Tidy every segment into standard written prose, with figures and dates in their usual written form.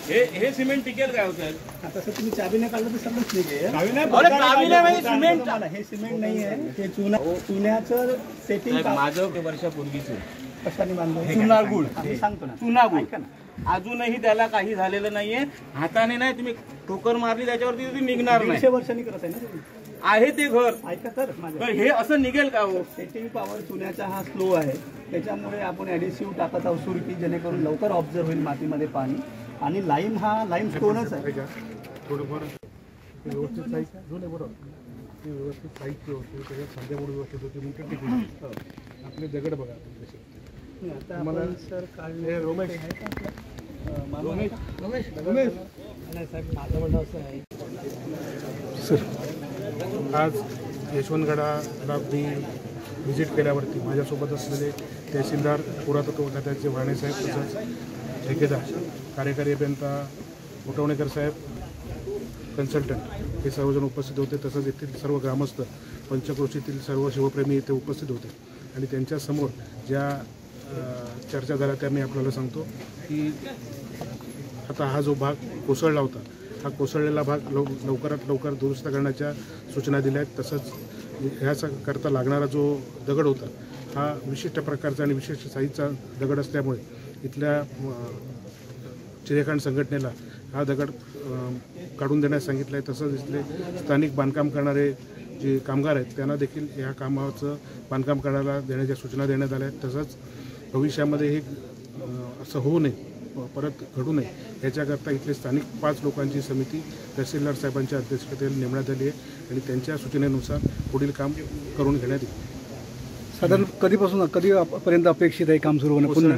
हे सिमेंट टिकेल काय होतं? तसं तुम्ही चाबीने काढलं तर सगळंच निघेल. सिमेंट हे सिमेंट नाही आहे, हे चुन्याचं सेटिंग. माझं वर्षापूर्वीचं कशाने बांधलं? चुनागुळ. मी सांगतो ना, चुनागुळ. अजूनही त्याला काही झालेलं नाहीये. हाताने नाही, तुम्ही ठोकर मारली त्याच्यावरती ती निघणार नाही. 150 वर्षांनी करत आहे ना तुम्ही. आहे ते घर. ऐका तर माझं, हे असं निघेल का हो? सेटिंग पॉवर चुन्याचा हा स्लो आहे, त्याच्यामुळे आपण ॲडिसिव्ह टाकत आहोत सुरकी, जेणेकरून लवकर ऑब्झर्व होईल मातीमध्ये पाणी. आणि लाईम हा लाईम स्टोनच आहे. थोडंफार व्यवस्थित साईज जुने बरोबर ती व्यवस्थित साईजची होती, त्याच्यात संध्यामुळे व्यवस्थित होती, मग ते टिकून आपले दगड बघा कसे. आता मला सर काढले रमेश नाही साहेब, माझं म्हणणं असं आहे सर, आज यशवंतगडाला मी व्हिजिट केल्यावरती माझ्यासोबत असलेले तहसीलदार, पुरातत्व खात्याचे वाणेसाहेब, तसंच ठेकेदार, कार्यकारी अभियंता उठवणेकर साहेब, कन्सल्टंट हे सर्वजण उपस्थित होते. तसंच येथील सर्व ग्रामस्थ, पंचक्रोशीतील सर्व शिवप्रेमी इथे उपस्थित होते. आणि त्यांच्यासमोर ज्या चर्चा झाल्या त्या मी आपल्याला सांगतो की आता हा जो भाग कोसळला होता, हा कोसळलेला भाग लवकरात लवकर दुरुस्त करण्याच्या सूचना दिल्या आहेत. तसंच ह्याकरता लागणारा जो दगड होता हा विशिष्ट प्रकारचा आणि विशिष्ट साईजचा दगड असल्यामुळे इथल्या चिरेखाण संघटनेला हा दगड काढून देण्यास सांगितलं आहे. तसंच इथले स्थानिक बांधकाम करणारे जे कामगार आहेत त्यांना देखील ह्या कामाचं बांधकाम करायला देण्याच्या सूचना देण्यात आल्या आहेत. तसंच भविष्यामध्ये हे असं होऊ नये, परत घडू नये याच्याकरता इथले स्थानिक 5 लोकांची समिती तहसीलदार साहेबांच्या अध्यक्षतेखाली नेमण्यात आली आहे आणि त्यांच्या सूचनेनुसार पुढील काम करून घेण्यात येईल. साधारण कधीपर्यंत अपेक्षित आहे काम सुरू होणं?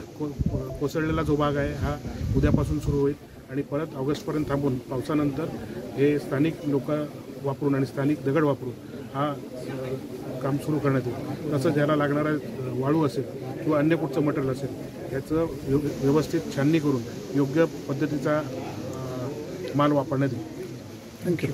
कोसळलेला जो भाग आहे हा उद्यापासून सुरू होईल आणि परत ऑगस्टपर्यंत थांबून पावसानंतर हे स्थानिक लोक वापरून आणि स्थानिक दगड वापरून हा काम सुरू करण्यात येईल. तसंच याला लागणारा वाळू असेल किंवा अन्य कुठचं मटेरियल असेल याचं व्यवस्थित छाननी करून योग्य पद्धतीचा माल वापरण्यात येईल. थँक्यू.